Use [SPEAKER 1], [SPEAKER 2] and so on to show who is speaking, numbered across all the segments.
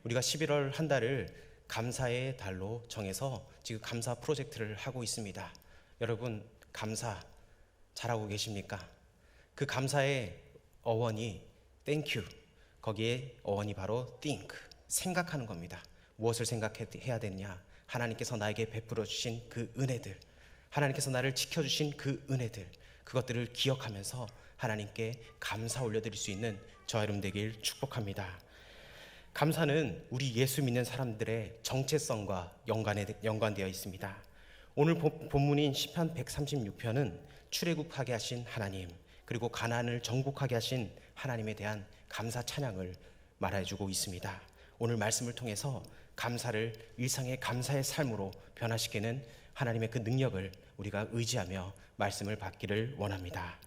[SPEAKER 1] 우리가 11월 한 달을 감사의 달로 정해서 지금 감사 프로젝트를 하고 있습니다. 여러분, 감사 잘하고 계십니까? 그 감사의 어원이 땡큐, 거기에 어원이 바로 think, 생각하는 겁니다. 무엇을 생각해야 되느냐? 하나님께서 나에게 베풀어 주신 그 은혜들, 하나님께서 나를 지켜주신 그 은혜들, 그것들을 기억하면서 하나님께 감사 올려드릴 수 있는 저와 여러분 되길 축복합니다. 감사는 우리 예수 믿는 사람들의 정체성과 연관되어 있습니다. 오늘 본문인 시편 136편은 출애굽하게 하신 하나님, 그리고 가나안을 정복하게 하신 하나님에 대한 감사 찬양을 말해주고 있습니다. 오늘 말씀을 통해서 감사를 일상의 감사의 삶으로 변화시키는 하나님의 그 능력을 우리가 의지하며 말씀을 받기를 원합니다.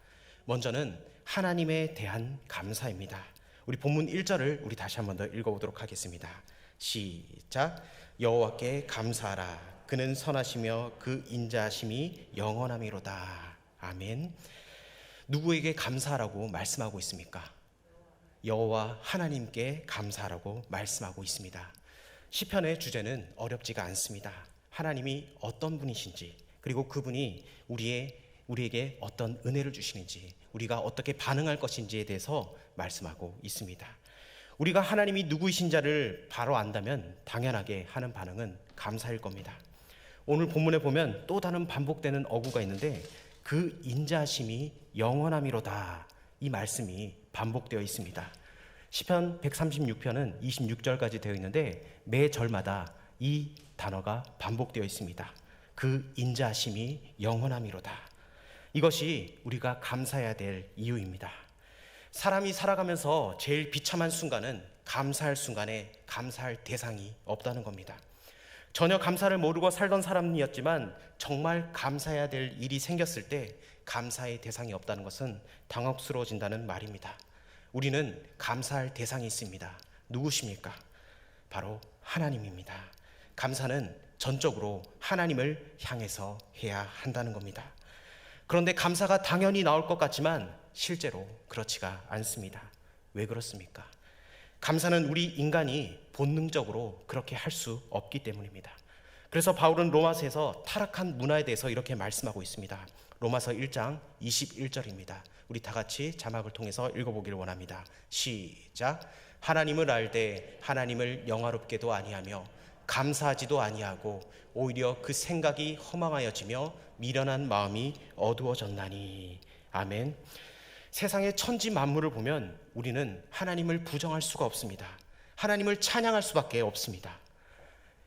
[SPEAKER 1] 먼저는 하나님에 대한 감사입니다. 우리 본문 1절을 우리 다시 한 번 더 읽어보도록 하겠습니다. 시작. 여호와께 감사하라. 그는 선하시며 그 인자하심이 영원함이로다. 아멘. 누구에게 감사하라고 말씀하고 있습니까? 여호와 하나님께 감사하라고 말씀하고 있습니다. 시편의 주제는 어렵지가 않습니다. 하나님이 어떤 분이신지, 그리고 그분이 우리에게 어떤 은혜를 주시는지, 우리가 어떻게 반응할 것인지에 대해서 말씀하고 있습니다. 우리가 하나님이 누구이신지를 바로 안다면 당연하게 하는 반응은 감사일 겁니다. 오늘 본문에 보면 또 다른 반복되는 어구가 있는데, 그 인자하심이 영원함이로다, 이 말씀이 반복되어 있습니다. 시편 136편은 26절까지 되어 있는데 매 절마다 이 단어가 반복되어 있습니다. 그 인자하심이 영원함이로다. 이것이 우리가 감사해야 될 이유입니다. 사람이 살아가면서 제일 비참한 순간은 감사할 순간에 감사할 대상이 없다는 겁니다. 전혀 감사를 모르고 살던 사람이었지만 정말 감사해야 될 일이 생겼을 때 감사의 대상이 없다는 것은 당혹스러워진다는 말입니다. 우리는 감사할 대상이 있습니다. 누구십니까? 바로 하나님입니다. 감사는 전적으로 하나님을 향해서 해야 한다는 겁니다. 그런데 감사가 당연히 나올 것 같지만 실제로 그렇지가 않습니다. 왜 그렇습니까? 감사는 우리 인간이 본능적으로 그렇게 할 수 없기 때문입니다. 그래서 바울은 로마서에서 타락한 문화에 대해서 이렇게 말씀하고 있습니다. 로마서 1장 21절입니다. 우리 다 같이 자막을 통해서 읽어보기를 원합니다. 시작. 하나님을 알되 하나님을 영화롭게도 아니하며 감사하지도 아니하고 오히려 그 생각이 허망하여지며 미련한 마음이 어두워졌나니. 아멘. 세상의 천지 만물을 보면 우리는 하나님을 부정할 수가 없습니다. 하나님을 찬양할 수밖에 없습니다.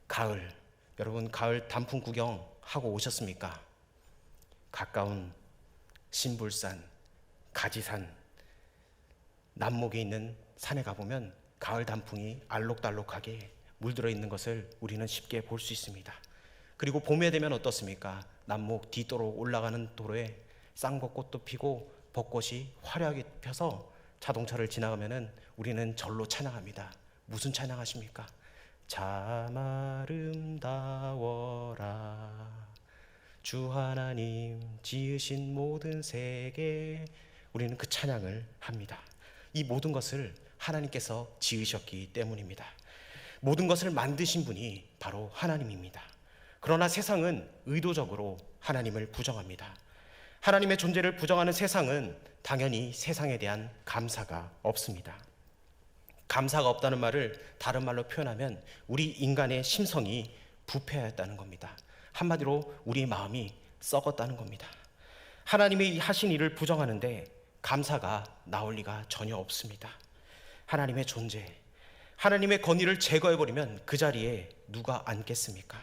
[SPEAKER 1] 가을, 여러분 가을 단풍 구경하고 오셨습니까? 가까운 신불산, 가지산, 남목에 있는 산에 가보면 가을 단풍이 알록달록하게 물들어 있는 것을 우리는 쉽게 볼 수 있습니다. 그리고 봄에 되면 어떻습니까? 남목 뒤도로 올라가는 도로에 쌍벚꽃도 피고 벚꽃이 화려하게 펴서 자동차를 지나가면은 우리는 절로 찬양합니다. 무슨 찬양하십니까? 참 아름다워라 주 하나님 지으신 모든 세계. 우리는 그 찬양을 합니다. 이 모든 것을 하나님께서 지으셨기 때문입니다. 모든 것을 만드신 분이 바로 하나님입니다. 그러나 세상은 의도적으로 하나님을 부정합니다. 하나님의 존재를 부정하는 세상은 당연히 세상에 대한 감사가 없습니다. 감사가 없다는 말을 다른 말로 표현하면 우리 인간의 심성이 부패하였다는 겁니다. 한마디로 우리 마음이 썩었다는 겁니다. 하나님이 하신 일을 부정하는데 감사가 나올 리가 전혀 없습니다. 하나님의 존재, 하나님의 권위를 제거해버리면 그 자리에 누가 앉겠습니까?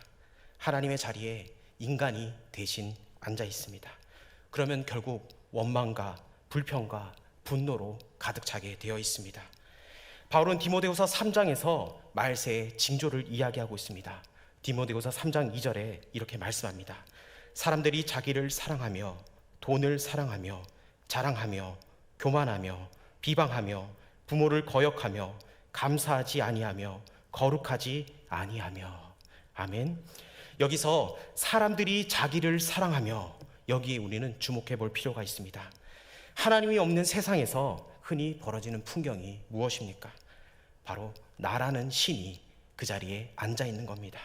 [SPEAKER 1] 하나님의 자리에 인간이 대신 앉아 있습니다. 그러면 결국 원망과 불평과 분노로 가득 차게 되어 있습니다. 바울은 디모데후서 3장에서 말세의 징조를 이야기하고 있습니다. 디모데후서 3장 2절에 이렇게 말씀합니다. 사람들이 자기를 사랑하며 돈을 사랑하며 자랑하며 교만하며 비방하며 부모를 거역하며 감사하지 아니하며 거룩하지 아니하며. 아멘. 여기서 사람들이 자기를 사랑하며, 여기에 우리는 주목해 볼 필요가 있습니다. 하나님이 없는 세상에서 흔히 벌어지는 풍경이 무엇입니까? 바로 나라는 신이 그 자리에 앉아 있는 겁니다.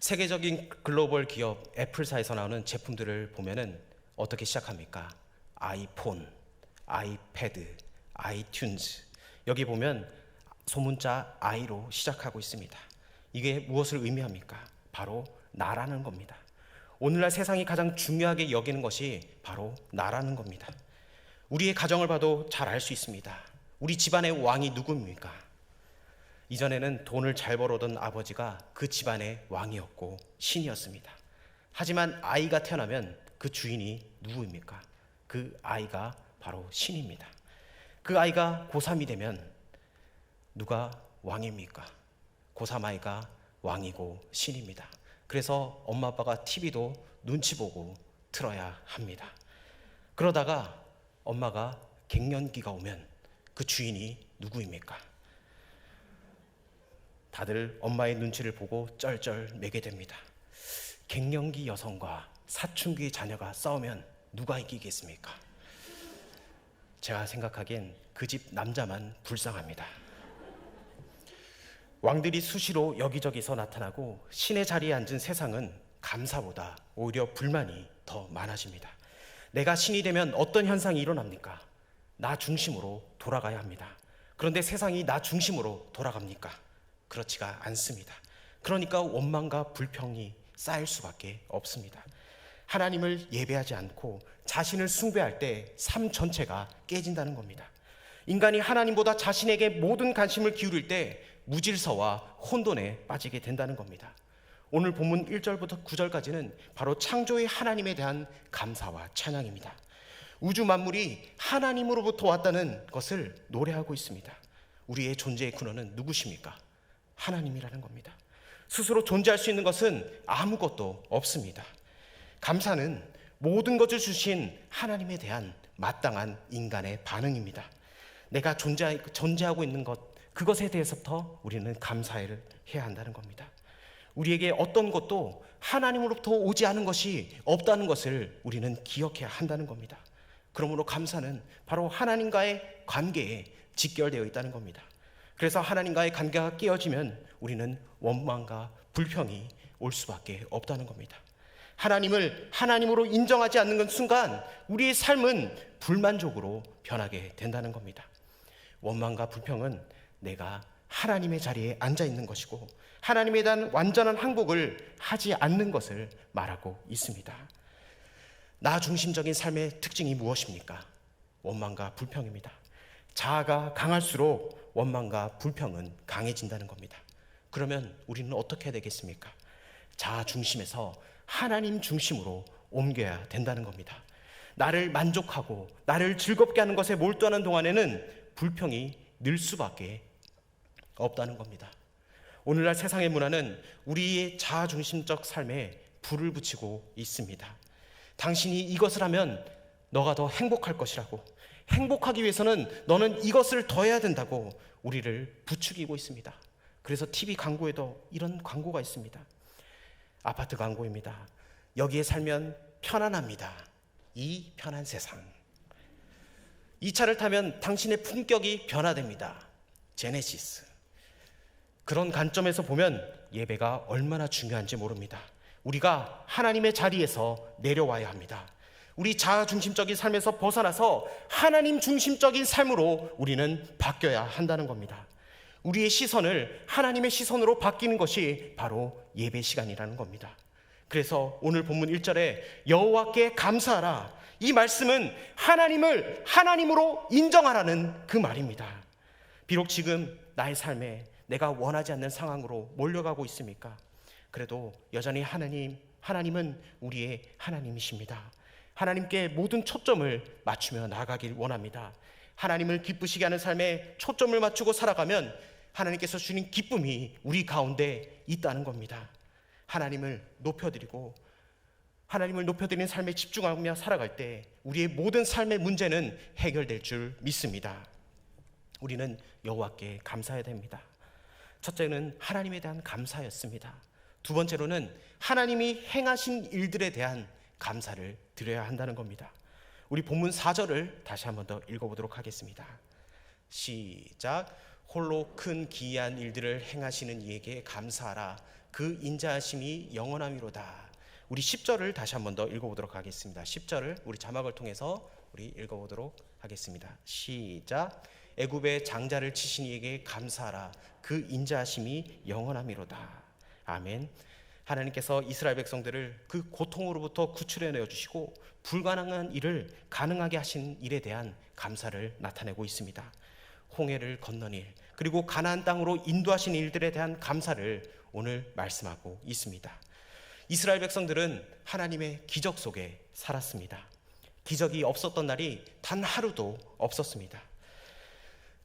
[SPEAKER 1] 세계적인 글로벌 기업 애플사에서 나오는 제품들을 보면은 어떻게 시작합니까? 아이폰, 아이패드, 아이튠즈. 여기 보면 소문자 I로 시작하고 있습니다. 이게 무엇을 의미합니까? 바로 나라는 겁니다. 오늘날 세상이 가장 중요하게 여기는 것이 바로 나라는 겁니다. 우리의 가정을 봐도 잘 알 수 있습니다. 우리 집안의 왕이 누구입니까? 이전에는 돈을 잘 벌어던 아버지가 그 집안의 왕이었고 신이었습니다. 하지만 아이가 태어나면 그 주인이 누구입니까? 그 아이가 바로 신입니다. 그 아이가 고3이 되면 누가 왕입니까? 고3 아이가 왕이고 신입니다. 그래서 엄마 아빠가 TV도 눈치 보고 틀어야 합니다. 그러다가 엄마가 갱년기가 오면 그 주인이 누구입니까? 다들 엄마의 눈치를 보고 쩔쩔 매게 됩니다. 갱년기 여성과 사춘기 자녀가 싸우면 누가 이기겠습니까? 제가 생각하기엔 그 집 남자만 불쌍합니다. 왕들이 수시로 여기저기서 나타나고 신의 자리에 앉은 세상은 감사보다 오히려 불만이 더 많아집니다. 내가 신이 되면 어떤 현상이 일어납니까? 나 중심으로 돌아가야 합니다. 그런데 세상이 나 중심으로 돌아갑니까? 그렇지가 않습니다. 그러니까 원망과 불평이 쌓일 수밖에 없습니다. 하나님을 예배하지 않고 자신을 숭배할 때 삶 전체가 깨진다는 겁니다. 인간이 하나님보다 자신에게 모든 관심을 기울일 때 무질서와 혼돈에 빠지게 된다는 겁니다. 오늘 본문 1절부터 9절까지는 바로 창조의 하나님에 대한 감사와 찬양입니다. 우주 만물이 하나님으로부터 왔다는 것을 노래하고 있습니다. 우리의 존재의 근원은 누구십니까? 하나님이라는 겁니다. 스스로 존재할 수 있는 것은 아무것도 없습니다. 감사는 모든 것을 주신 하나님에 대한 마땅한 인간의 반응입니다. 내가 존재하고 있는 것, 그것에 대해서부터 우리는 감사를 해야 한다는 겁니다. 우리에게 어떤 것도 하나님으로부터 오지 않은 것이 없다는 것을 우리는 기억해야 한다는 겁니다. 그러므로 감사는 바로 하나님과의 관계에 직결되어 있다는 겁니다. 그래서 하나님과의 관계가 깨어지면 우리는 원망과 불평이 올 수밖에 없다는 겁니다. 하나님을 하나님으로 인정하지 않는 순간 우리의 삶은 불만족으로 변하게 된다는 겁니다. 원망과 불평은 내가 하나님의 자리에 앉아 있는 것이고 하나님에 대한 완전한 항복을 하지 않는 것을 말하고 있습니다. 나 중심적인 삶의 특징이 무엇입니까? 원망과 불평입니다. 자아가 강할수록 원망과 불평은 강해진다는 겁니다. 그러면 우리는 어떻게 해야 되겠습니까? 자아 중심에서 하나님 중심으로 옮겨야 된다는 겁니다. 나를 만족하고 나를 즐겁게 하는 것에 몰두하는 동안에는 불평이 늘 수밖에 없다는 겁니다. 오늘날 세상의 문화는 우리의 자아 중심적 삶에 불을 붙이고 있습니다. 당신이 이것을 하면 너가 더 행복할 것이라고, 행복하기 위해서는 너는 이것을 더 해야 된다고 우리를 부추기고 있습니다. 그래서 TV 광고에도 이런 광고가 있습니다. 아파트 광고입니다. 여기에 살면 편안합니다. 이 편한 세상. 이 차를 타면 당신의 품격이 변화됩니다. 제네시스. 그런 관점에서 보면 예배가 얼마나 중요한지 모릅니다. 우리가 하나님의 자리에서 내려와야 합니다. 우리 자아 중심적인 삶에서 벗어나서 하나님 중심적인 삶으로 우리는 바뀌어야 한다는 겁니다. 우리의 시선을 하나님의 시선으로 바뀌는 것이 바로 예배 시간이라는 겁니다. 그래서 오늘 본문 1절에 여호와께 감사하라, 이 말씀은 하나님을 하나님으로 인정하라는 그 말입니다. 비록 지금 나의 삶에 내가 원하지 않는 상황으로 몰려가고 있습니까? 그래도 여전히 하나님은 우리의 하나님이십니다. 하나님께 모든 초점을 맞추며 나아가길 원합니다. 하나님을 기쁘시게 하는 삶에 초점을 맞추고 살아가면 하나님께서 주신 기쁨이 우리 가운데 있다는 겁니다. 하나님을 높여드리는 삶에 집중하며 살아갈 때 우리의 모든 삶의 문제는 해결될 줄 믿습니다. 우리는 여호와께 감사해야 됩니다. 첫째는 하나님에 대한 감사였습니다. 두 번째로는 하나님이 행하신 일들에 대한 감사를 드려야 한다는 겁니다. 우리 본문 4절을 다시 한 번 더 읽어보도록 하겠습니다. 시작. 홀로 큰 기이한 일들을 행하시는 이에게 감사하라. 그 인자하심이 영원함이로다. 우리 10절을 다시 한 번 더 읽어보도록 하겠습니다. 10절을 우리 자막을 통해서 우리 읽어보도록 하겠습니다. 시작. 애굽의 장자를 치신 이에게 감사하라. 그 인자하심이 영원함이로다. 아멘. 하나님께서 이스라엘 백성들을 그 고통으로부터 구출해내어 주시고 불가능한 일을 가능하게 하신 일에 대한 감사를 나타내고 있습니다. 홍해를 건넌 일, 그리고 가나안 땅으로 인도하신 일들에 대한 감사를 오늘 말씀하고 있습니다. 이스라엘 백성들은 하나님의 기적 속에 살았습니다. 기적이 없었던 날이 단 하루도 없었습니다.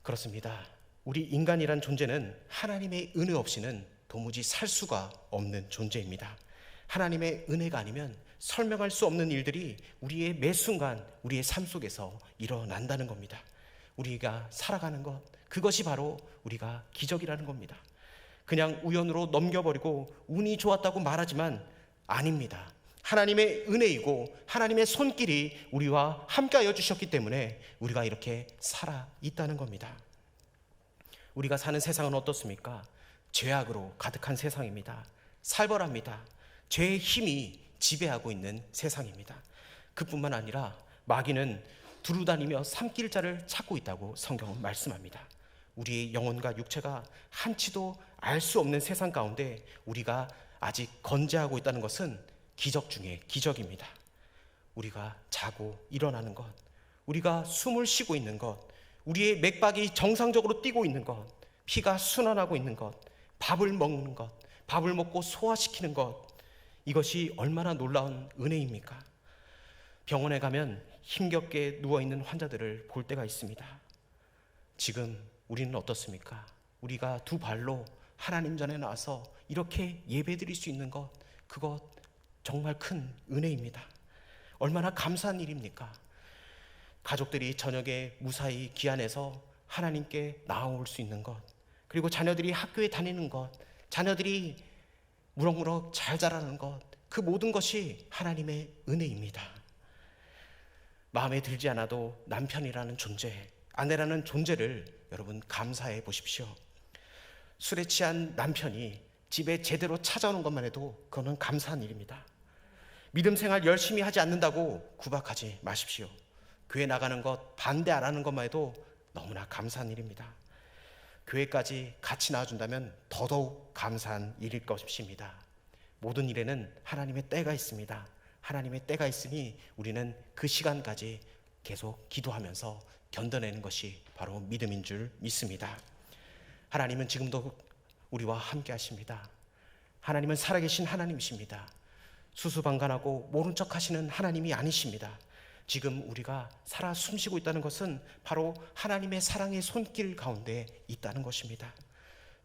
[SPEAKER 1] 그렇습니다. 우리 인간이란 존재는 하나님의 은혜 없이는 도무지 살 수가 없는 존재입니다. 하나님의 은혜가 아니면 설명할 수 없는 일들이 우리의 매 순간 우리의 삶 속에서 일어난다는 겁니다. 우리가 살아가는 것, 그것이 바로 우리가 기적이라는 겁니다. 그냥 우연으로 넘겨버리고 운이 좋았다고 말하지만 아닙니다. 하나님의 은혜이고 하나님의 손길이 우리와 함께하여 주셨기 때문에 우리가 이렇게 살아 있다는 겁니다. 우리가 사는 세상은 어떻습니까? 죄악으로 가득한 세상입니다. 살벌합니다. 죄의 힘이 지배하고 있는 세상입니다. 그뿐만 아니라 마귀는 두루다니며 삼킬 자를 찾고 있다고 성경은 말씀합니다. 우리의 영혼과 육체가 한치도 알 수 없는 세상 가운데 우리가 아직 건재하고 있다는 것은 기적 중에 기적입니다. 우리가 자고 일어나는 것, 우리가 숨을 쉬고 있는 것, 우리의 맥박이 정상적으로 뛰고 있는 것, 피가 순환하고 있는 것, 밥을 먹는 것, 밥을 먹고 소화시키는 것, 이것이 얼마나 놀라운 은혜입니까? 병원에 가면 힘겹게 누워있는 환자들을 볼 때가 있습니다. 지금 우리는 어떻습니까? 우리가 두 발로 하나님 전에 나와서 이렇게 예배드릴 수 있는 것, 그것 정말 큰 은혜입니다. 얼마나 감사한 일입니까? 가족들이 저녁에 무사히 귀환해서 하나님께 나아올 수 있는 것, 그리고 자녀들이 학교에 다니는 것, 자녀들이 무럭무럭 잘 자라는 것, 그 모든 것이 하나님의 은혜입니다. 마음에 들지 않아도 남편이라는 존재, 아내라는 존재를 여러분 감사해 보십시오. 술에 취한 남편이 집에 제대로 찾아오는 것만 해도 그거는 감사한 일입니다. 믿음 생활 열심히 하지 않는다고 구박하지 마십시오. 교회 나가는 것 반대 안 하는 것만 해도 너무나 감사한 일입니다. 교회까지 같이 나와준다면 더더욱 감사한 일일 것입니다. 모든 일에는 하나님의 때가 있습니다. 하나님의 때가 있으니 우리는 그 시간까지 계속 기도하면서 견뎌내는 것이 바로 믿음인 줄 믿습니다. 하나님은 지금도 우리와 함께 하십니다. 하나님은 살아계신 하나님이십니다. 수수방관하고 모른 척 하시는 하나님이 아니십니다. 지금 우리가 살아 숨쉬고 있다는 것은 바로 하나님의 사랑의 손길 가운데 있다는 것입니다.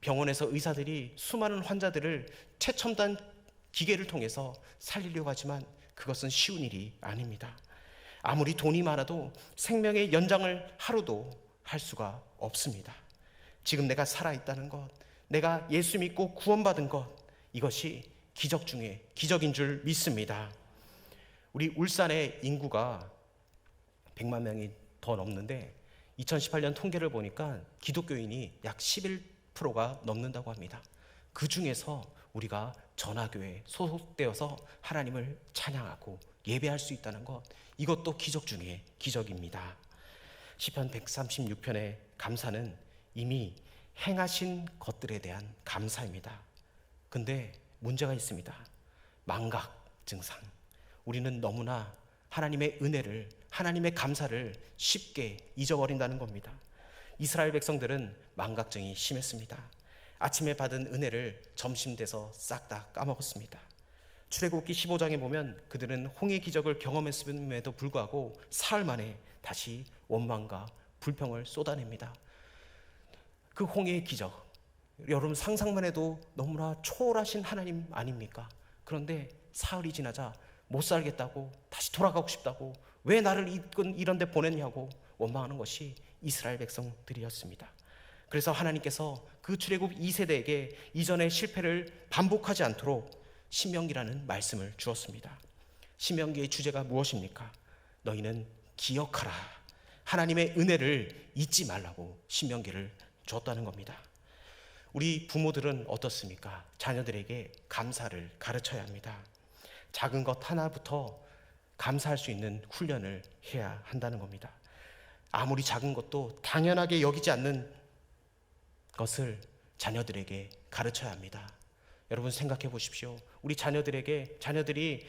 [SPEAKER 1] 병원에서 의사들이 수많은 환자들을 최첨단 기계를 통해서 살리려고 하지만 그것은 쉬운 일이 아닙니다. 아무리 돈이 많아도 생명의 연장을 하루도 할 수가 없습니다. 지금 내가 살아있다는 것, 내가 예수 믿고 구원받은 것, 이것이 기적 중에 기적인 줄 믿습니다. 우리 울산의 인구가 100만 명이 더 넘는데 2018년 통계를 보니까 기독교인이 약 11%가 넘는다고 합니다. 그 중에서 우리가 전화교회에 소속되어서 하나님을 찬양하고 예배할 수 있다는 것, 이것도 기적 중에 기적입니다. 시편 136편의 감사는 이미 행하신 것들에 대한 감사입니다. 근데 문제가 있습니다. 망각 증상. 우리는 너무나 하나님의 은혜를, 하나님의 감사를 쉽게 잊어버린다는 겁니다. 이스라엘 백성들은 망각증이 심했습니다. 아침에 받은 은혜를 점심 돼서 싹 다 까먹었습니다. 출애굽기 15장에 보면 그들은 홍해 기적을 경험했음에도 불구하고 사흘 만에 다시 원망과 불평을 쏟아냅니다. 그 홍해의 기적, 여러분 상상만 해도 너무나 초월하신 하나님 아닙니까? 그런데 사흘이 지나자 못 살겠다고, 다시 돌아가고 싶다고, 왜 나를 이런 데 보냈냐고 원망하는 것이 이스라엘 백성들이었습니다. 그래서 하나님께서 그 출애굽 2세대에게 이전의 실패를 반복하지 않도록 신명기라는 말씀을 주었습니다. 신명기의 주제가 무엇입니까? 너희는 기억하라. 하나님의 은혜를 잊지 말라고 신명기를 줬다는 겁니다. 우리 부모들은 어떻습니까? 자녀들에게 감사를 가르쳐야 합니다. 작은 것 하나부터 감사할 수 있는 훈련을 해야 한다는 겁니다. 아무리 작은 것도 당연하게 여기지 않는 것을 자녀들에게 가르쳐야 합니다. 여러분 생각해 보십시오. 우리 자녀들이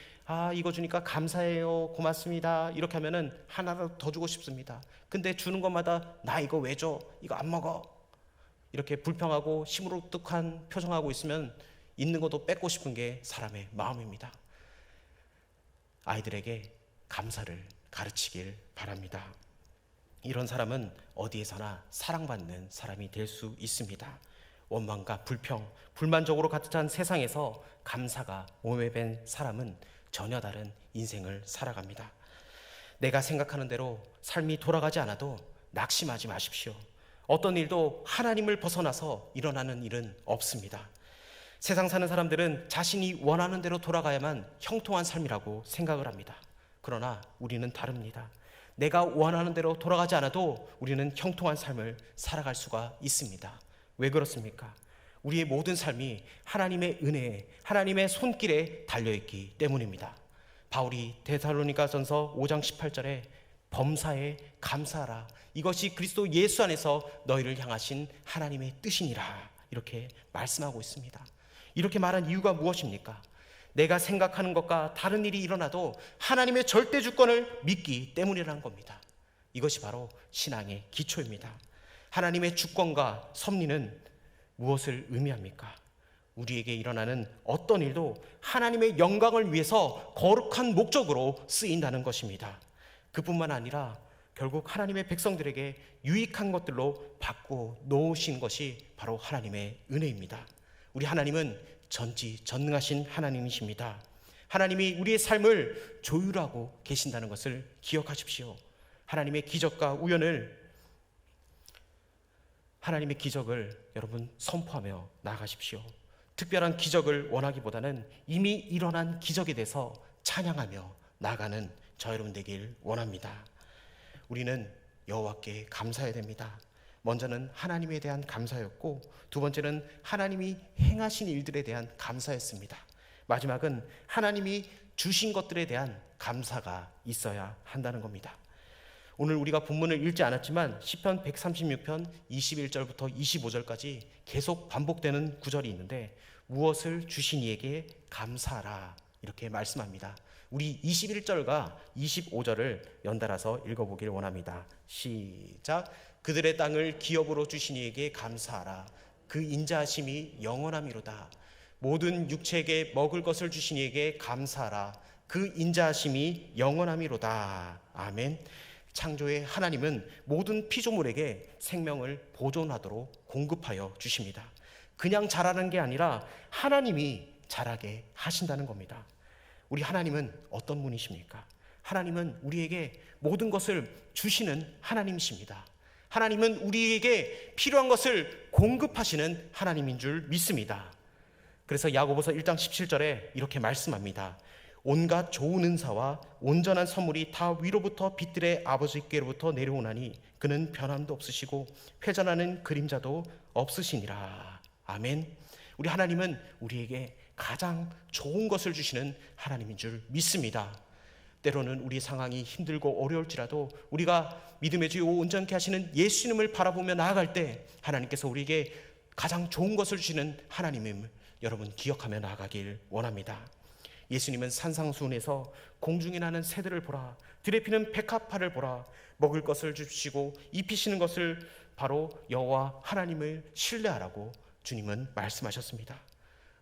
[SPEAKER 1] 이거 주니까 감사해요, 고맙습니다 이렇게 하면은 하나라도 더 주고 싶습니다. 근데 주는 것마다 나 이거 왜 줘? 이거 안 먹어. 이렇게 불평하고 시무룩뚝한 표정하고 있으면 있는 것도 뺏고 싶은 게 사람의 마음입니다. 아이들에게 감사를 가르치길 바랍니다. 이런 사람은 어디에서나 사랑받는 사람이 될 수 있습니다. 원망과 불평, 불만족으로 가득 찬 세상에서 감사가 몸에 밴 사람은 전혀 다른 인생을 살아갑니다. 내가 생각하는 대로 삶이 돌아가지 않아도 낙심하지 마십시오. 어떤 일도 하나님을 벗어나서 일어나는 일은 없습니다. 세상 사는 사람들은 자신이 원하는 대로 돌아가야만 형통한 삶이라고 생각을 합니다. 그러나 우리는 다릅니다. 내가 원하는 대로 돌아가지 않아도 우리는 형통한 삶을 살아갈 수가 있습니다. 왜 그렇습니까? 우리의 모든 삶이 하나님의 은혜에, 하나님의 손길에 달려있기 때문입니다. 바울이 데살로니가전서 5장 18절에 범사에 감사하라, 이것이 그리스도 예수 안에서 너희를 향하신 하나님의 뜻이니라, 이렇게 말씀하고 있습니다. 이렇게 말한 이유가 무엇입니까? 내가 생각하는 것과 다른 일이 일어나도 하나님의 절대 주권을 믿기 때문이라는 겁니다. 이것이 바로 신앙의 기초입니다. 하나님의 주권과 섭리는 무엇을 의미합니까? 우리에게 일어나는 어떤 일도 하나님의 영광을 위해서 거룩한 목적으로 쓰인다는 것입니다. 그뿐만 아니라 결국 하나님의 백성들에게 유익한 것들로 바꾸어 놓으신 것이 바로 하나님의 은혜입니다. 우리 하나님은 전지전능하신 하나님이십니다. 하나님이 우리의 삶을 조율하고 계신다는 것을 기억하십시오. 하나님의 기적을 여러분 선포하며 나아가십시오. 특별한 기적을 원하기보다는 이미 일어난 기적에 대해서 찬양하며 나아가는 저 여러분 되길 원합니다. 우리는 여호와께 감사해야 됩니다. 먼저는 하나님에 대한 감사였고, 두 번째는 하나님이 행하신 일들에 대한 감사였습니다. 마지막은 하나님이 주신 것들에 대한 감사가 있어야 한다는 겁니다. 오늘 우리가 본문을 읽지 않았지만 시편 136편 21절부터 25절까지 계속 반복되는 구절이 있는데, 무엇을 주신 이에게 감사하라, 이렇게 말씀합니다. 우리 21절과 25절을 연달아서 읽어보길 원합니다. 시작. 그들의 땅을 기업으로 주신 이에게 감사하라. 그 인자하심이 영원함이로다. 모든 육체에게 먹을 것을 주신 이에게 감사하라. 그 인자하심이 영원함이로다. 아멘. 창조의 하나님은 모든 피조물에게 생명을 보존하도록 공급하여 주십니다. 그냥 자라는 게 아니라 하나님이 자라게 하신다는 겁니다. 우리 하나님은 어떤 분이십니까? 하나님은 우리에게 모든 것을 주시는 하나님이십니다. 하나님은 우리에게 필요한 것을 공급하시는 하나님인 줄 믿습니다. 그래서 야고보서 1장 17절에 이렇게 말씀합니다. 온갖 좋은 은사와 온전한 선물이 다 위로부터 빛들의 아버지께로부터 내려오나니 그는 변함도 없으시고 회전하는 그림자도 없으시니라. 아멘. 우리 하나님은 우리에게 가장 좋은 것을 주시는 하나님인 줄 믿습니다. 때로는 우리 상황이 힘들고 어려울지라도 우리가 믿음의 주 온전케 하시는 예수님을 바라보며 나아갈 때 하나님께서 우리에게 가장 좋은 것을 주시는 하나님임을 여러분 기억하며 나아가길 원합니다. 예수님은 산상수훈에서 공중에 나는 새들을 보라, 들에 피는 백합화를 보라, 먹을 것을 주시고 입히시는 것을 바로 여호와 하나님을 신뢰하라고 주님은 말씀하셨습니다.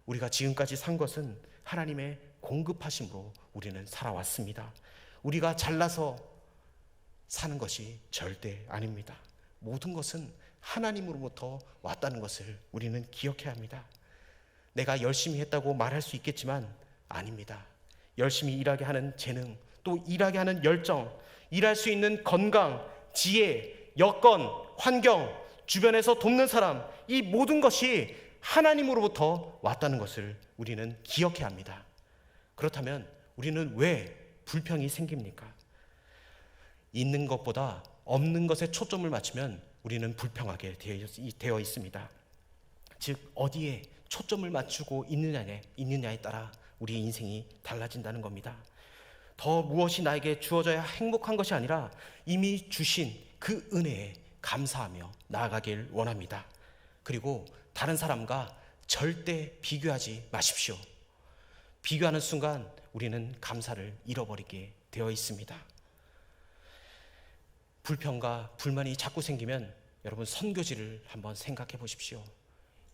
[SPEAKER 1] 우리가 지금까지 산 것은 하나님의 공급하심으로 우리는 살아왔습니다. 우리가 잘나서 사는 것이 절대 아닙니다. 모든 것은 하나님으로부터 왔다는 것을 우리는 기억해야 합니다. 내가 열심히 했다고 말할 수 있겠지만 아닙니다. 열심히 일하게 하는 재능, 또 일하게 하는 열정, 일할 수 있는 건강, 지혜, 여건, 환경, 주변에서 돕는 사람, 이 모든 것이 하나님으로부터 왔다는 것을 우리는 기억해야 합니다. 그렇다면 우리는 왜 불평이 생깁니까? 있는 것보다 없는 것에 초점을 맞추면 우리는 불평하게 되어 있습니다. 즉 어디에 초점을 맞추고 있느냐에 따라 우리의 인생이 달라진다는 겁니다. 더 무엇이 나에게 주어져야 행복한 것이 아니라 이미 주신 그 은혜에 감사하며 나아가길 원합니다. 그리고 다른 사람과 절대 비교하지 마십시오. 비교하는 순간 우리는 감사를 잃어버리게 되어 있습니다. 불평과 불만이 자꾸 생기면 여러분 선교지를 한번 생각해 보십시오.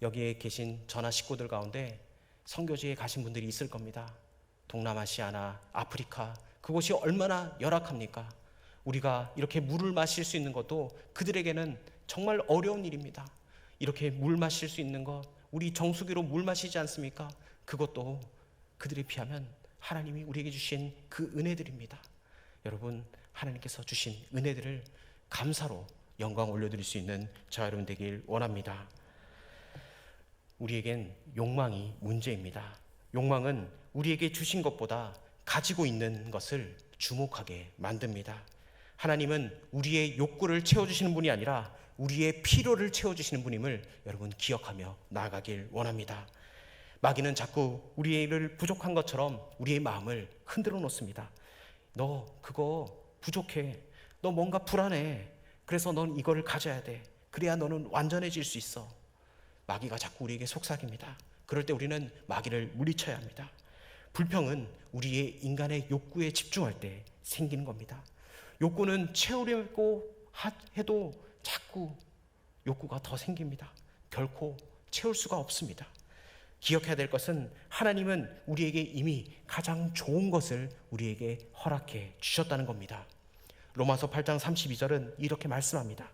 [SPEAKER 1] 여기에 계신 전하 식구들 가운데 선교지에 가신 분들이 있을 겁니다. 동남아시아나 아프리카, 그곳이 얼마나 열악합니까? 우리가 이렇게 물을 마실 수 있는 것도 그들에게는 정말 어려운 일입니다. 이렇게 물 마실 수 있는 것, 우리 정수기로 물 마시지 않습니까? 그것도 그들에 비하면 하나님이 우리에게 주신 그 은혜들입니다. 여러분, 하나님께서 주신 은혜들을 감사로 영광 올려드릴 수 있는 저와 여러분 되길 원합니다. 우리에겐 욕망이 문제입니다. 욕망은 우리에게 주신 것보다 가지고 있는 것을 주목하게 만듭니다. 하나님은 우리의 욕구를 채워주시는 분이 아니라 우리의 필요를 채워주시는 분임을 여러분 기억하며 나아가길 원합니다. 마귀는 자꾸 우리를 부족한 것처럼 우리의 마음을 흔들어 놓습니다. 너 그거 부족해. 너 뭔가 불안해. 그래서 넌 이거를 가져야 돼. 그래야 너는 완전해질 수 있어. 마귀가 자꾸 우리에게 속삭입니다. 그럴 때 우리는 마귀를 물리쳐야 합니다. 불평은 우리의 인간의 욕구에 집중할 때 생기는 겁니다. 욕구는 채우려고 해도 자꾸 욕구가 더 생깁니다. 결코 채울 수가 없습니다. 기억해야 될 것은 하나님은 우리에게 이미 가장 좋은 것을 우리에게 허락해 주셨다는 겁니다. 로마서 8장 32절은 이렇게 말씀합니다.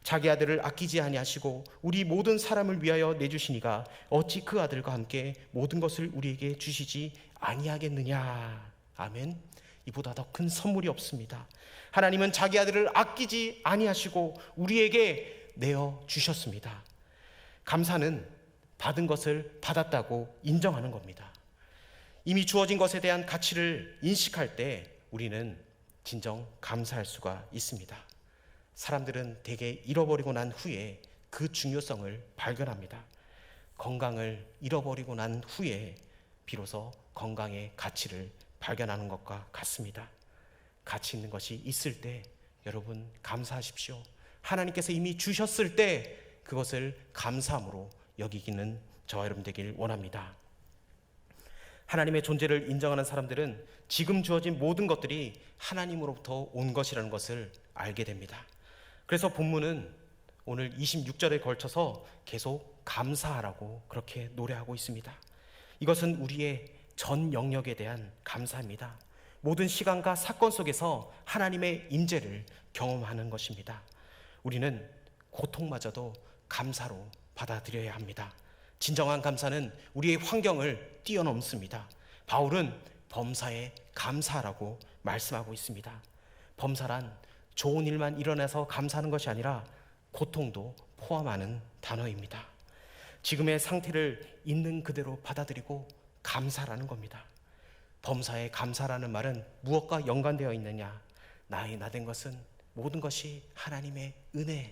[SPEAKER 1] 자기 아들을 아끼지 아니하시고 우리 모든 사람을 위하여 내주시니가 어찌 그 아들과 함께 모든 것을 우리에게 주시지 아니하겠느냐. 아멘. 이보다 더 큰 선물이 없습니다. 하나님은 자기 아들을 아끼지 아니하시고 우리에게 내어 주셨습니다. 감사는 받은 것을 받았다고 인정하는 겁니다. 이미 주어진 것에 대한 가치를 인식할 때 우리는 진정 감사할 수가 있습니다. 사람들은 대개 잃어버리고 난 후에 그 중요성을 발견합니다. 건강을 잃어버리고 난 후에 비로소 건강의 가치를 발견하는 것과 같습니다. 가치 있는 것이 있을 때 여러분 감사하십시오. 하나님께서 이미 주셨을 때 그것을 감사함으로 여기기는 저와 여러분 되길 원합니다. 하나님의 존재를 인정하는 사람들은 지금 주어진 모든 것들이 하나님으로부터 온 것이라는 것을 알게 됩니다. 그래서 본문은 오늘 26절에 걸쳐서 계속 감사하라고 그렇게 노래하고 있습니다. 이것은 우리의 전 영역에 대한 감사입니다. 모든 시간과 사건 속에서 하나님의 임재를 경험하는 것입니다. 우리는 고통마저도 감사로 받아들여야 합니다. 진정한 감사는 우리의 환경을 뛰어넘습니다. 바울은 범사에 감사하라고 말씀하고 있습니다. 범사란 좋은 일만 일어나서 감사하는 것이 아니라 고통도 포함하는 단어입니다. 지금의 상태를 있는 그대로 받아들이고 감사라는 겁니다. 범사에 감사라는 말은 무엇과 연관되어 있느냐? 나의 나된 것은 모든 것이 하나님의 은혜,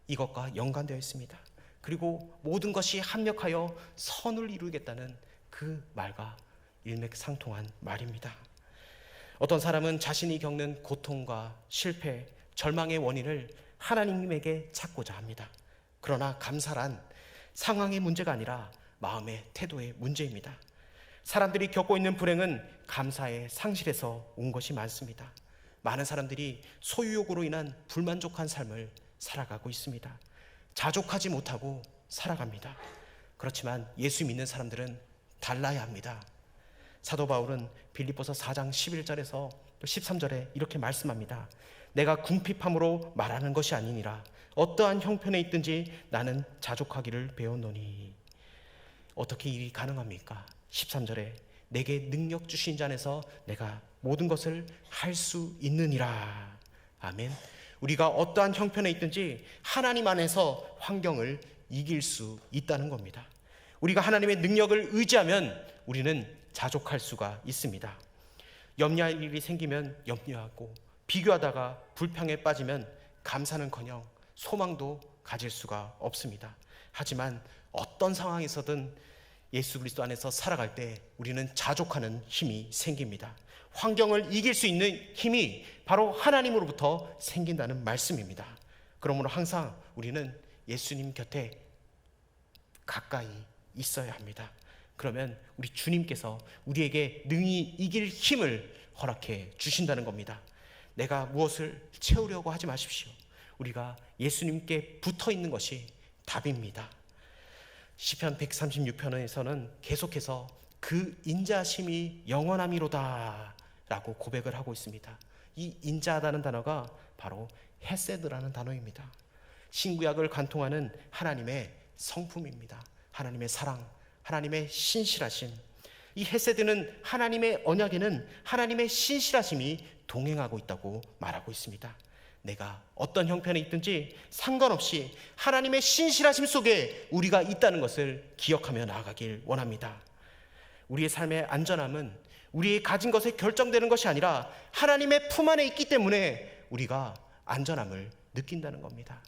[SPEAKER 1] 이것과 연관되어 있습니다. 그리고 모든 것이 합력하여 선을 이루겠다는 그 말과 일맥상통한 말입니다. 어떤 사람은 자신이 겪는 고통과 실패, 절망의 원인을 하나님에게 찾고자 합니다. 그러나 감사란 상황의 문제가 아니라 마음의 태도의 문제입니다. 사람들이 겪고 있는 불행은 감사의 상실에서 온 것이 많습니다. 많은 사람들이 소유욕으로 인한 불만족한 삶을 살아가고 있습니다. 자족하지 못하고 살아갑니다. 그렇지만 예수 믿는 사람들은 달라야 합니다. 사도 바울은 빌립보서 4장 11절에서 또 13절에 이렇게 말씀합니다. 내가 궁핍함으로 말하는 것이 아니니라. 어떠한 형편에 있든지 나는 자족하기를 배웠노니. 어떻게 일이 가능합니까? 13절에 내게 능력 주신 자 안에서 내가 모든 것을 할 수 있느니라. 아멘. 우리가 어떠한 형편에 있든지 하나님 안에서 환경을 이길 수 있다는 겁니다. 우리가 하나님의 능력을 의지하면 우리는 자족할 수가 있습니다. 염려할 일이 생기면 염려하고 비교하다가 불평에 빠지면 감사는커녕 소망도 가질 수가 없습니다. 하지만 어떤 상황에서든 예수 그리스도 안에서 살아갈 때 우리는 자족하는 힘이 생깁니다. 환경을 이길 수 있는 힘이 바로 하나님으로부터 생긴다는 말씀입니다. 그러므로 항상 우리는 예수님 곁에 가까이 있어야 합니다. 그러면 우리 주님께서 우리에게 능히 이길 힘을 허락해 주신다는 겁니다. 내가 무엇을 채우려고 하지 마십시오. 우리가 예수님께 붙어 있는 것이 답입니다. 시편 136편에서는 계속해서 그 인자심이 영원함이로다 라고 고백을 하고 있습니다. 이 인자하다는 단어가 바로 헤세드라는 단어입니다. 신구약을 관통하는 하나님의 성품입니다. 하나님의 사랑, 하나님의 신실하심. 이 헤세드는 하나님의 언약에는 하나님의 신실하심이 동행하고 있다고 말하고 있습니다. 내가 어떤 형편에 있든지 상관없이 하나님의 신실하심 속에 우리가 있다는 것을 기억하며 나아가길 원합니다. 우리의 삶의 안전함은 우리의 가진 것에 결정되는 것이 아니라 하나님의 품 안에 있기 때문에 우리가 안전함을 느낀다는 겁니다.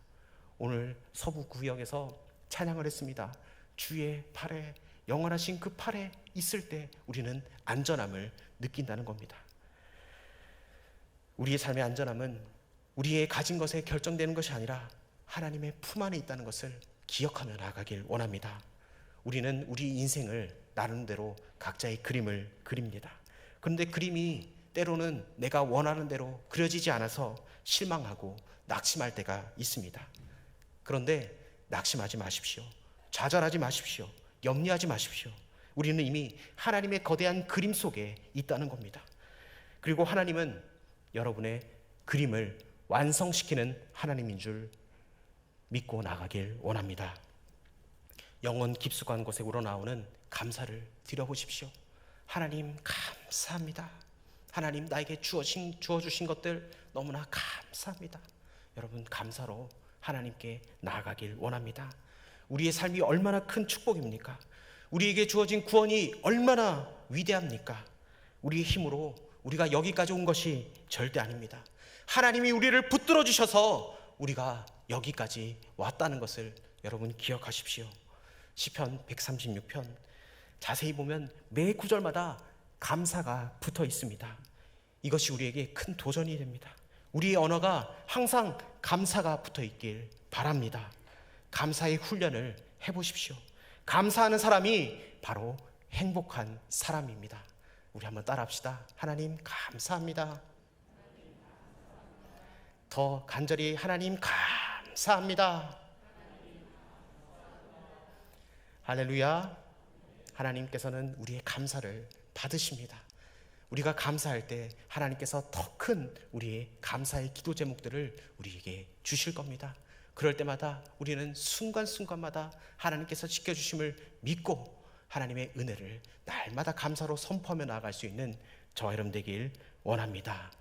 [SPEAKER 1] 오늘 서부구역에서 찬양을 했습니다. 주의 팔에, 영원하신 그 팔에 있을 때 우리는 안전함을 느낀다는 겁니다. 우리의 삶의 안전함은 우리의 가진 것에 결정되는 것이 아니라 하나님의 품 안에 있다는 것을 기억하며 나아가길 원합니다. 우리는 우리 인생을 나름대로 각자의 그림을 그립니다. 그런데 그림이 때로는 내가 원하는 대로 그려지지 않아서 실망하고 낙심할 때가 있습니다. 그런데 낙심하지 마십시오. 좌절하지 마십시오. 염려하지 마십시오. 우리는 이미 하나님의 거대한 그림 속에 있다는 겁니다. 그리고 하나님은 여러분의 그림을 완성시키는 하나님인 줄 믿고 나가길 원합니다. 영혼 깊숙한 곳에 우러나오는 감사를 드려보십시오. 하나님 감사합니다. 하나님 나에게 주어주신 것들 너무나 감사합니다. 여러분 감사로 하나님께 나아가길 원합니다. 우리의 삶이 얼마나 큰 축복입니까? 우리에게 주어진 구원이 얼마나 위대합니까? 우리의 힘으로 우리가 여기까지 온 것이 절대 아닙니다. 하나님이 우리를 붙들어 주셔서 우리가 여기까지 왔다는 것을 여러분 기억하십시오. 시편 136편 자세히 보면 매 구절마다 감사가 붙어 있습니다. 이것이 우리에게 큰 도전이 됩니다. 우리의 언어가 항상 감사가 붙어 있길 바랍니다. 감사의 훈련을 해보십시오. 감사하는 사람이 바로 행복한 사람입니다. 우리 한번 따라합시다. 하나님 감사합니다. 더 간절히 하나님 감사합니다. 할렐루야. 하나님께서는 우리의 감사를 받으십니다. 우리가 감사할 때 하나님께서 더 큰 우리의 감사의 기도 제목들을 우리에게 주실 겁니다. 그럴 때마다 우리는 순간순간마다 하나님께서 지켜주심을 믿고 하나님의 은혜를 날마다 감사로 선포하며 나아갈 수 있는 저와 여러분 되길 원합니다.